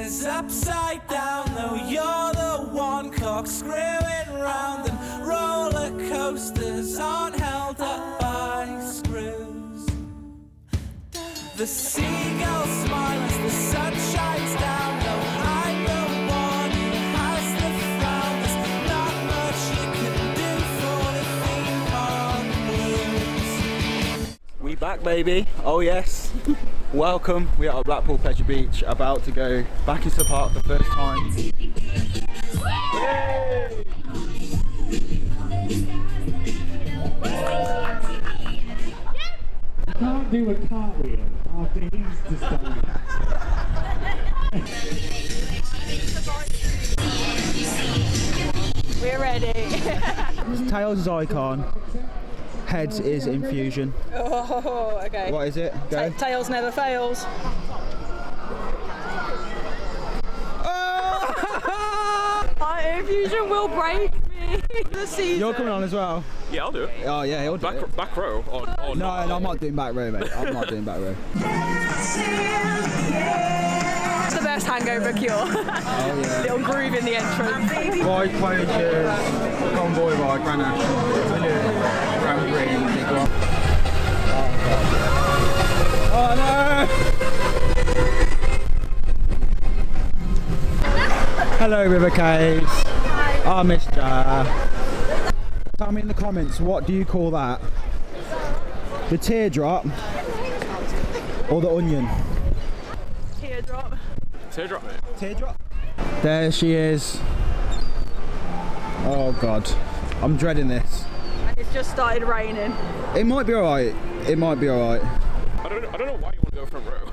is upside down, though you're the one cock screwing round, and roller coasters aren't held up by screws. The seagulls smile as the sun shines down, though I'm the one who has the frown. There's not much you can do for the theme park blues. We back, baby. Oh yes. Welcome. We are at Blackpool Pleasure Beach, about to go back into the park for the first time. Yay! Can't do a cartwheel after he's just done it. We're ready. Tails is icon. Heads is infusion. Oh, okay. What is it? Go. Tails never fails. My infusion will break me this season. You're coming on as well? Yeah, I'll do it. Oh yeah, he'll do it. Back row or No, I'm not doing back row, mate. I'm not doing back row. It's the best hangover cure. Oh yeah. Little groove in the entrance. Wide Pleasure, Convoy by Grand National, Grand Prix, big one. Oh no! Hello River Caves. I missed ya. Tell me in the comments, what do you call that? The teardrop or the onion? Teardrop. Teardrop, mate. Teardrop. There she is. Oh god, I'm dreading this. And it's just started raining. It might be alright. It might be alright. I don't know why you want to go front row.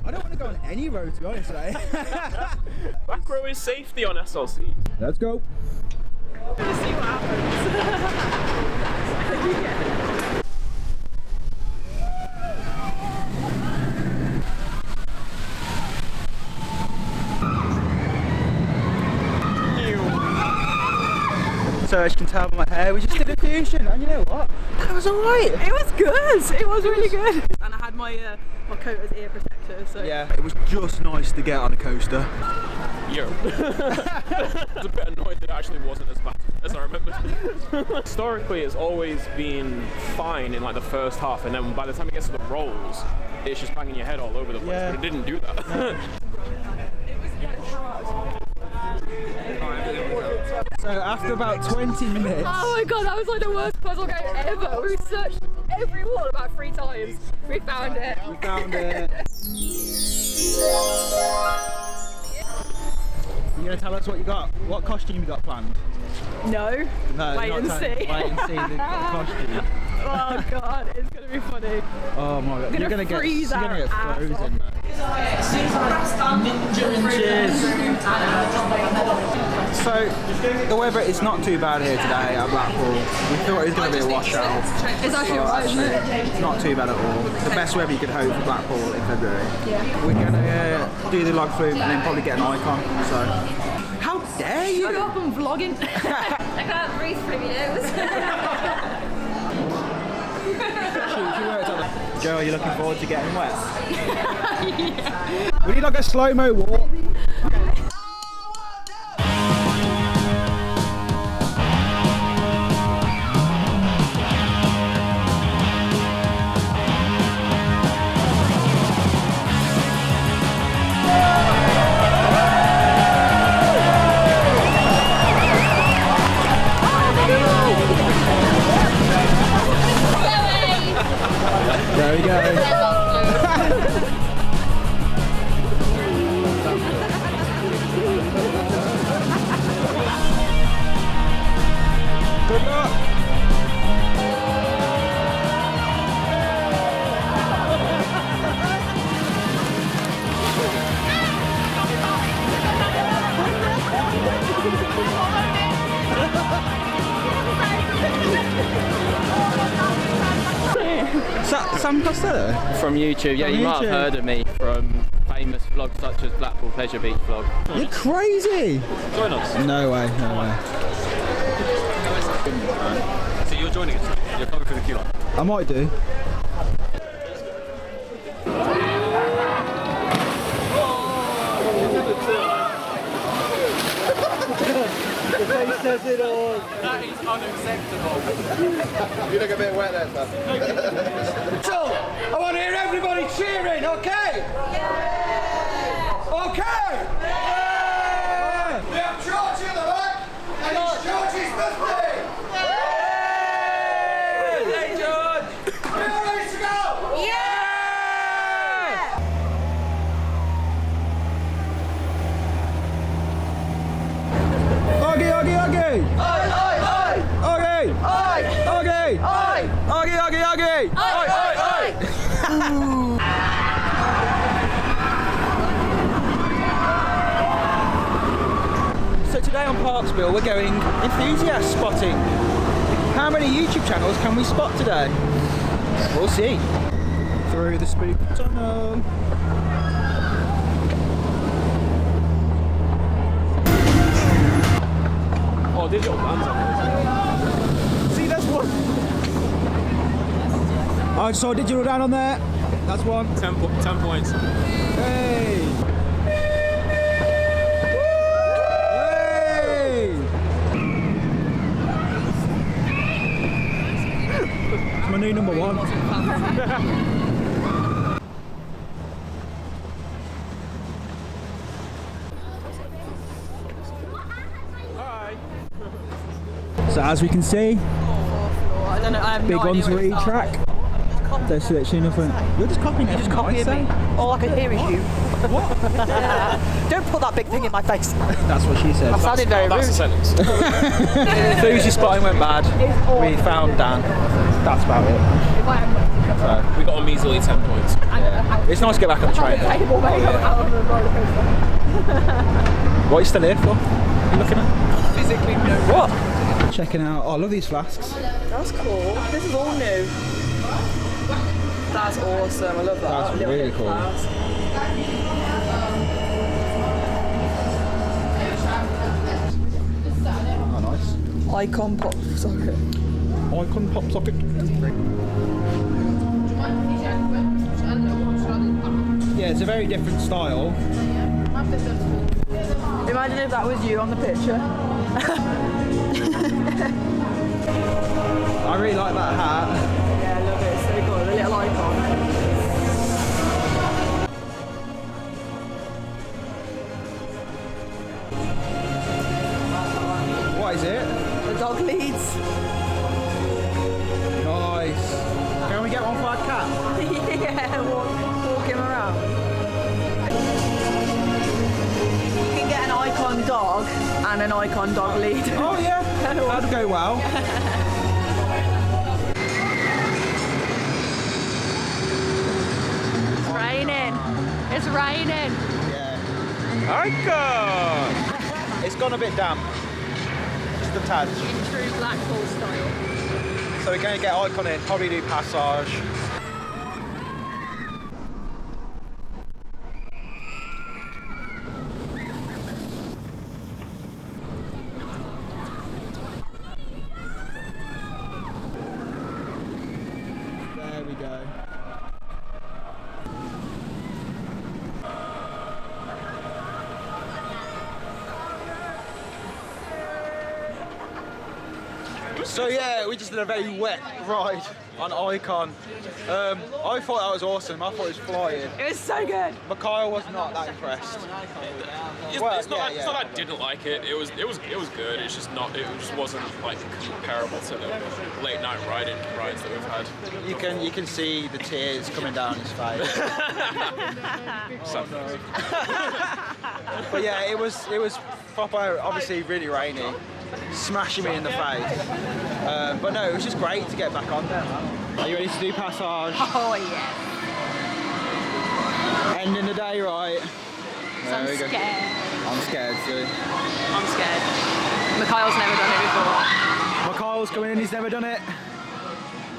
I don't want to go on any road, to be honest, mate. Back row is safety on SLC. Let's go. We'll see what happens. So as you can tell by my hair, we just did a fusion, and you know what? That was alright. It was good. It was really good. And I had my my coat as ear protector. So Yeah, it was just nice to get on a coaster. Yo. I was a bit annoyed that it actually wasn't as bad as I remembered. Historically, it's always been fine in like the first half, and then by the time it gets to the rolls, it's just banging your head all over the place. Yeah. But it didn't do that. So after about 20 minutes, oh my god, that was like the worst puzzle game ever. We searched every wall about 3 times. We found it. we found it. You gonna tell us what you got? What costume you got planned? No. No, Wait not and telling- see. Wait and see the costume. Oh god, it's gonna be funny. Oh my god, you're gonna get freeze you're gonna our get ass frozen, mate. Cheers. So the weather is not too bad here today at Blackpool. We thought it was going to be a washout. It's actually But alright, isn't it? it's not too bad at all. The best weather you could hope for Blackpool in February. Yeah. We're going to do the LOG FLUME and then probably get an icon. So how dare you? Shut up, I'm vlogging. I can't breathe through my nose. Joe, are you looking forward to getting wet? Yeah. We need like a slow-mo walk. There we go. Good luck. Sam Costello? From YouTube, yeah, From you might YouTube. have heard of me from famous vlogs such as Blackpool Pleasure Beach vlog. You're crazy! Join us. No way, no way. So you're joining us? You're coming through the queue line? I might do. does it all. That is unacceptable. You look a bit wet there, son. So, I want to hear everybody cheering, okay? Yeah! Okay! Yeah! We have Georgie at the back, and it's Georgie's birthday. Hey, George! We're all ready to go. Oggy, Oggy, Oggy! Oi, oi, oi! Oggy! Oi! Oggy! Oi! Oggy, Oggy, Oggy! Oi, oi, oi! So today on ParkSpill we're going enthusiast spotting. How many YouTube channels can we spot today? We'll see. Through the spooky tunnel. Oh, digital bands on this. See, that's one. I saw digital down on there. That's one. 10 points. Hey! Hey! It's my new number one. So as we can see, I don't know, I have big no idea ones for where each to start. track. There's literally nothing. You're just copying it. Just copying me. All I can hear is you. What? Don't put that big thing in my face. That's what she said. I sounded very That's a rude. sentence. Thursday spotting went bad. We found Dan. That's about it. We got a measly 10 points. It's nice to get back on the train. What are you still here for? You looking at? Physically no. What? Checking out. Oh, I love these flasks. That's cool. This is all new. That's awesome. I love that. That's really cool. Oh, nice. Icon pop socket. Icon pop socket. Yeah, it's a very different style. Imagine if that was you on the picture. I really like that hat. Yeah, I love it. It's so cool. The little icon. What is it? The dog leads. Nice. Can we get one for our cat? Yeah, walk him around. You can get an icon dog and an icon dog lead. Oh yeah, that'd go well. It's raining. It's raining. Yeah. Icon! It's gone a bit damp. Just a tad. In true Blackpool style. So we're going to get Icon in, probably do Passage. There we go. So yeah, we just did a very wet ride on Icon. I thought that was awesome. I thought it was flying. It was so good. Mikhail was not that impressed. It's not that I didn't like it. It was good. It's just not. It just wasn't like comparable to the late night rides that we've had. You can see the tears coming down his face. But yeah, it was proper. Obviously, really rainy, smashing me in the face. But no, it was just great to get back on there. Are you ready to do Passage? Oh yeah. Ending the day right. So I'm scared. I'm scared too. I'm scared. Mikhail's never done it before. Mikhail's coming in, he's never done it.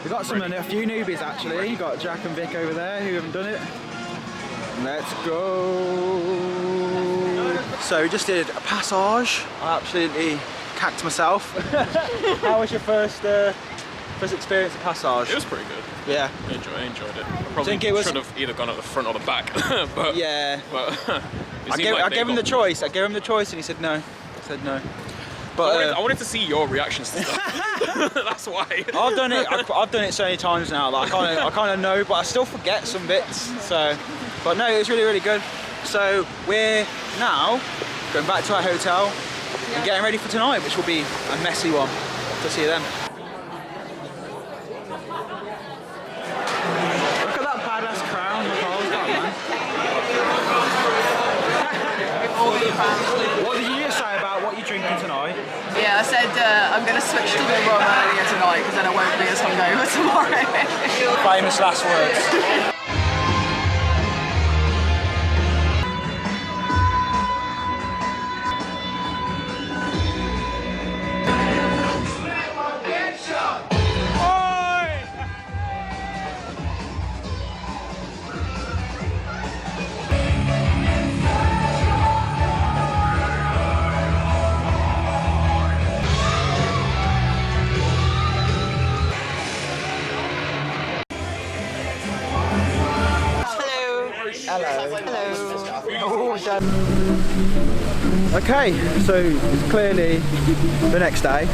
We've got a few newbies actually. You've got Jack and Vic over there who haven't done it. Let's go. So we just did a Passage. I absolutely cacked myself. How was your first experience at Passage? It was pretty good. Yeah. I enjoyed it. I probably should have either gone at the front or the back. But yeah. But I gave him the choice. I gave him the choice and he said no. I said no. But I wanted to see your reactions to stuff. That's why. I've done it. I've done it so many times now. Like I kind of know, but I still forget some bits. So, but no, it was really good. So we're now going back to our hotel and getting ready for tonight, which will be a messy one. So see you then. Look at that badass crown Nicole's got, man. What did you say about what you're drinking tonight? Yeah, I said I'm going to switch to the rum earlier tonight because then I won't be as hungover tomorrow. Famous last words. Okay, so it's clearly the next day.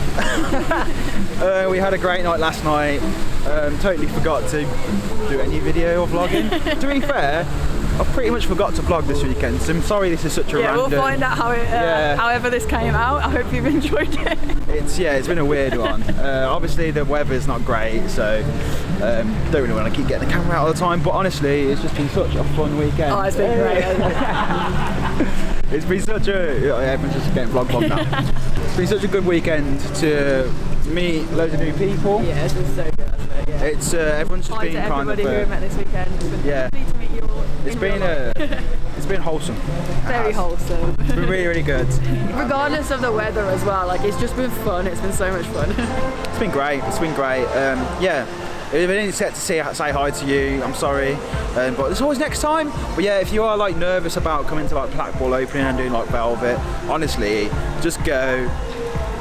We had a great night last night. Totally forgot to do any video or vlogging. To be fair, I've pretty much forgot to vlog this weekend, so I'm sorry this is such a random... we'll find out how it, however this came out. I hope you've enjoyed it. It's been a weird one. Obviously the weather's not great, so don't really want to keep getting the camera out all the time, but honestly it's just been such a fun weekend. Oh, it's been great, hasn't it? It's been such a... everyone's just getting vlog now. It's been such a good weekend to meet loads of new people. Yeah, it's been so good, hasn't it? Yeah. It's everyone's just been kind of... everybody who we met this weekend. It's been lovely to meet you all. It's been wholesome. Very wholesome. It's been really good. Regardless of the weather as well, like it's just been fun. It's been so much fun. It's been great. It's been great. Yeah. If I didn't get to say hi to you, I'm sorry, but there's always next time. But yeah, if you are like nervous about coming to like Blackpool opening and doing like Velvet, honestly, just go.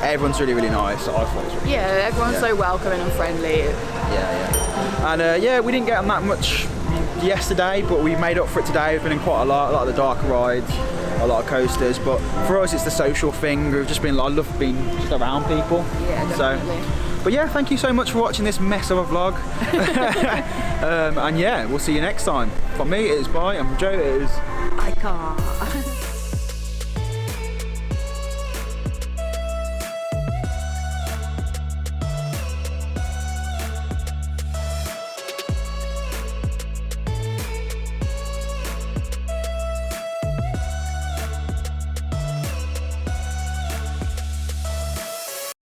Everyone's really nice. I thought it was really good. Everyone's so welcoming and friendly. Yeah. And we didn't get on that much yesterday, but we made up for it today. We've been in quite a lot of the darker rides, a lot of coasters. But for us, it's the social thing. We've just been, I love being just around people. Yeah, definitely. But yeah, thank you so much for watching this mess of a vlog. And yeah, we'll see you next time. From me, it is bye. And from Joe, it is... I can't.